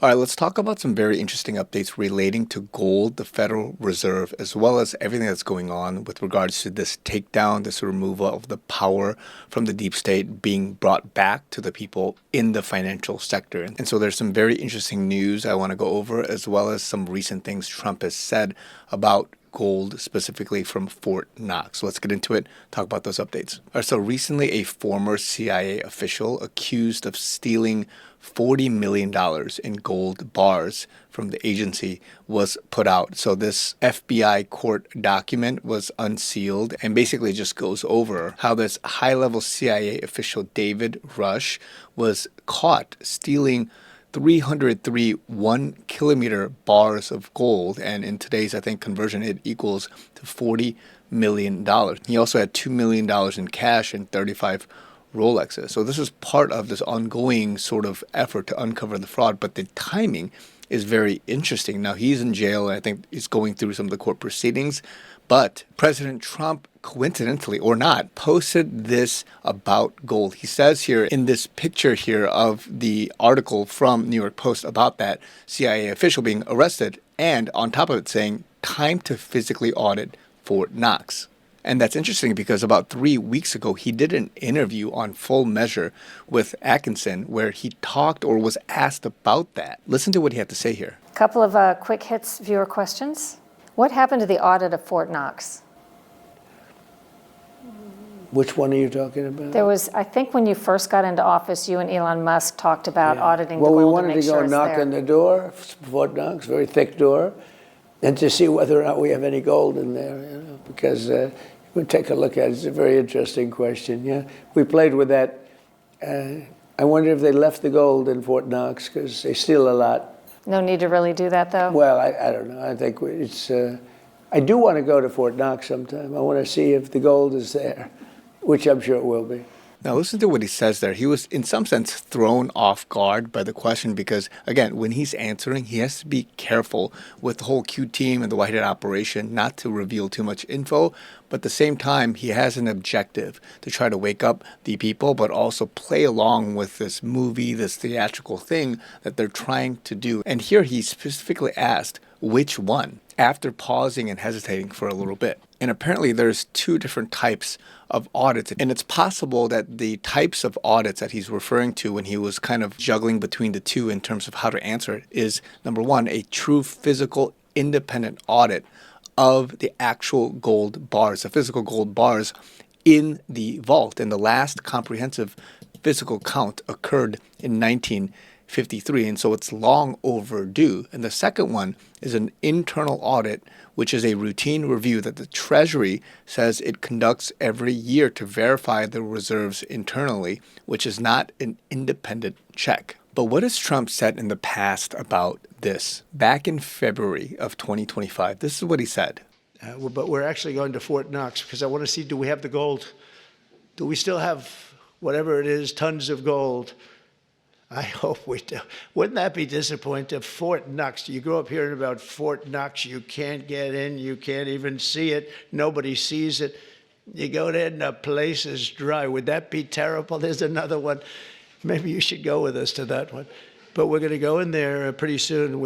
All right, let's talk about some very interesting updates relating to gold, the Federal Reserve, as well as everything that's going on with regards to this takedown, this removal of the power from the deep state being brought back to the people in the financial sector. And so there's some very interesting news I want to go over, as well as some recent things Trump has said about gold, specifically from Fort Knox. So let's get into it, talk about those updates. All right, so recently a former CIA official accused of stealing $40 million in gold bars from the agency was put out. So this FBI court document was unsealed and basically just goes over how this high-level CIA official David Rush was caught stealing 303 1-kilometer bars of gold, and in today's, I think, conversion, it equals to $40 million. He also had $2 million in cash and 35 Rolexes. So this is part of this ongoing sort of effort to uncover the fraud, but the timing is very interesting. Now, he's in jail, and I think he's going through some of the court proceedings, but President Trump, coincidentally or not, posted this about gold. He says here in this picture here of the article from New York Post about that CIA official being arrested, and on top of it saying, time to physically audit Fort Knox. And that's interesting because about 3 weeks ago, he did an interview on Full Measure with Atkinson where he talked or was asked about that. Listen to what he had to say here. A couple of quick hits viewer questions. What happened to the audit of Fort Knox? Which one are you talking about? There was, I think when you first got into office, you and Elon Musk talked about auditing the Well, we gold wanted to make to sure go it's knock there. on the door, Fort Knox, very thick door, and to see whether or not we have any gold in there, because we'll take a look at it. It's a very interesting question, yeah. We played with that. I wonder if they left the gold in Fort Knox, because they steal a lot. No need to really do that, though? Well, I don't know. I think it's, I do want to go to Fort Knox sometime. I want to see if the gold is there, which I'm sure it will be. Now, listen to what he says there. He was, in some sense, thrown off guard by the question because, again, when he's answering, he has to be careful with the whole Q team and the White Hat operation not to reveal too much info. But at the same time, he has an objective to try to wake up the people, but also play along with this movie, this theatrical thing that they're trying to do. And here he specifically asked, which one? After pausing and hesitating for a little bit. And apparently there's two different types of audits. And it's possible that the types of audits that he's referring to when he was kind of juggling between the two in terms of how to answer it is, number one, a true physical independent audit of the actual gold bars, the physical gold bars in the vault. And the last comprehensive physical count occurred in 1953, and so it's long overdue. And the second one is an internal audit, which is a routine review that the Treasury says it conducts every year to verify the reserves internally, which is not an independent check. But what has Trump said in the past about this? Back in February of 2025, this is what he said. But we're actually going to Fort Knox because I want to see, do we have the gold? Do we still have whatever it is, tons of gold? I hope we do. Wouldn't that be disappointing? Fort Knox. You grow up hearing about Fort Knox. You can't get in. You can't even see it. Nobody sees it. You go there and the place is dry. Would that be terrible? There's another one. Maybe you should go with us to that one. But we're going to go in there pretty soon.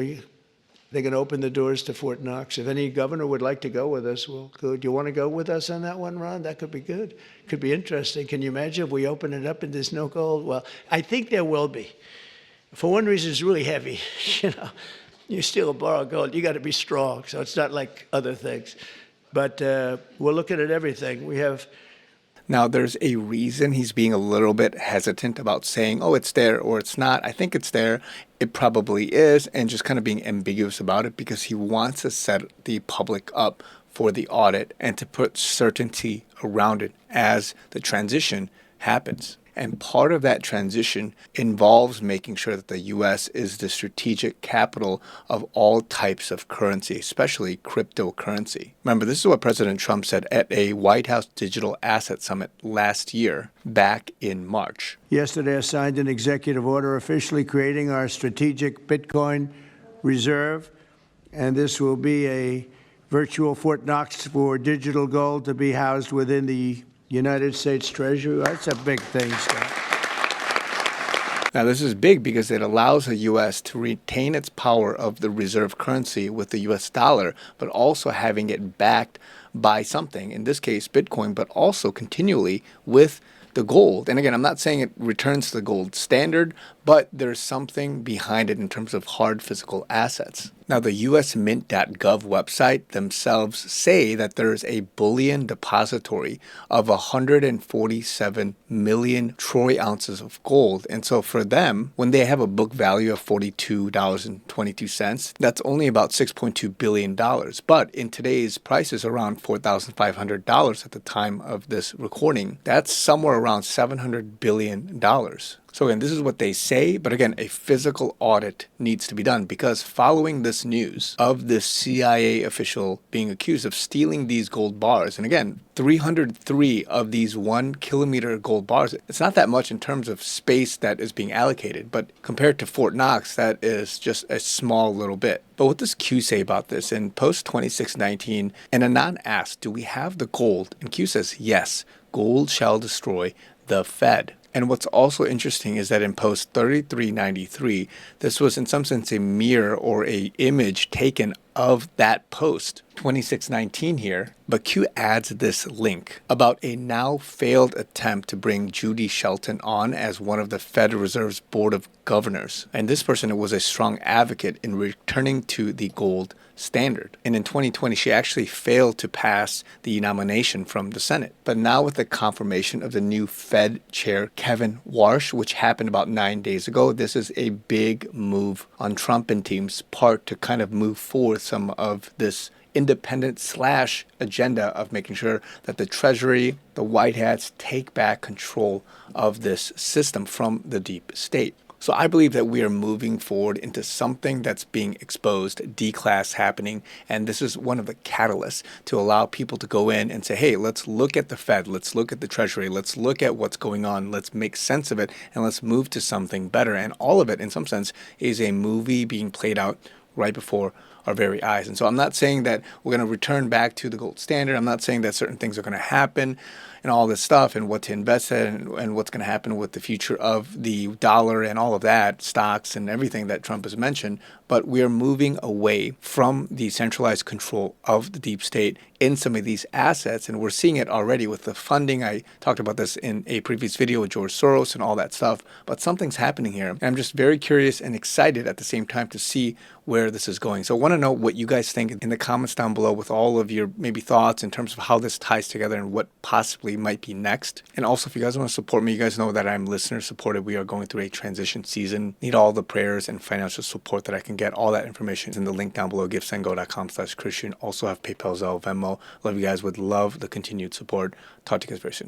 They're going to open the doors to Fort Knox. If any governor would like to go with us, we'll go. Do you want to go with us on that one, Ron? That could be good. Could be interesting. Can you imagine if we open it up and there's no gold? Well, I think there will be. For one reason, it's really heavy. You steal a bar of gold, you got to be strong. So it's not like other things. But we're looking at everything. We have. Now, there's a reason he's being a little bit hesitant about saying, oh, it's there or it's not. I think it's there. It probably is, and just kind of being ambiguous about it because he wants to set the public up for the audit and to put certainty around it as the transition happens. And part of that transition involves making sure that the U.S. is the strategic capital of all types of currency, especially cryptocurrency. Remember, this is what President Trump said at a White House Digital Asset Summit last year, back in March. Yesterday, I signed an executive order officially creating our strategic Bitcoin reserve. And this will be a virtual Fort Knox for digital gold to be housed within the United States Treasury. That's a big thing, Scott. Now, this is big because it allows the U.S. to retain its power of the reserve currency with the U.S. dollar, but also having it backed by something, in this case, Bitcoin, but also continually with the gold. And again, I'm not saying it returns to the gold standard, but there's something behind it in terms of hard physical assets. Now, the usmint.gov website themselves say that there's a bullion depository of 147 million troy ounces of gold. And so for them, when they have a book value of $42.22, that's only about $6.2 billion. But in today's prices, around $4,500 at the time of this recording, that's somewhere around $700 billion. So again, this is what they say, but again, a physical audit needs to be done because following this news of this CIA official being accused of stealing these gold bars, and again, 303 of these 1 kilometer gold bars, it's not that much in terms of space that is being allocated, but compared to Fort Knox, that is just a small little bit. But what does Q say about this? In post 2619, and Anon asks, do we have the gold? And Q says, yes, gold shall destroy the Fed. And what's also interesting is that in post 3393, this was in some sense a mirror or a image taken of that post 2619 here. But Q adds this link about a now failed attempt to bring Judy Shelton on as one of the Federal Reserve's Board of Governors. And this person was a strong advocate in returning to the gold standard. And in 2020, she actually failed to pass the nomination from the Senate. But now with the confirmation of the new Fed chair, Kevin Warsh, which happened about 9 days ago, this is a big move on Trump and team's part to kind of move forward some of this independent / agenda of making sure that the Treasury, the White Hats take back control of this system from the deep state. So I believe that we are moving forward into something that's being exposed, declass happening, and this is one of the catalysts to allow people to go in and say, hey, let's look at the Fed, let's look at the Treasury, let's look at what's going on, let's make sense of it, and let's move to something better. And all of it, in some sense, is a movie being played out right before our very eyes. And so I'm not saying that we're going to return back to the gold standard. I'm not saying that certain things are going to happen and all this stuff and what to invest in and what's going to happen with the future of the dollar and all of that, stocks and everything that Trump has mentioned. But we are moving away from the centralized control of the deep state in some of these assets. And we're seeing it already with the funding. I talked about this in a previous video with George Soros and all that stuff. But something's happening here. And I'm just very curious and excited at the same time to see where this is going. So I want to know what you guys think in the comments down below with all of your maybe thoughts in terms of how this ties together and what possibly might be next. And also, if you guys want to support me, you guys know that I'm listener supported. We are going through a transition season. Need all the prayers and financial support that I can get. All that information is in the link down below, givesendgo.com/Christian. Also have PayPal, Zelle, Venmo. Love you guys. Would love the continued support. Talk to you guys very soon.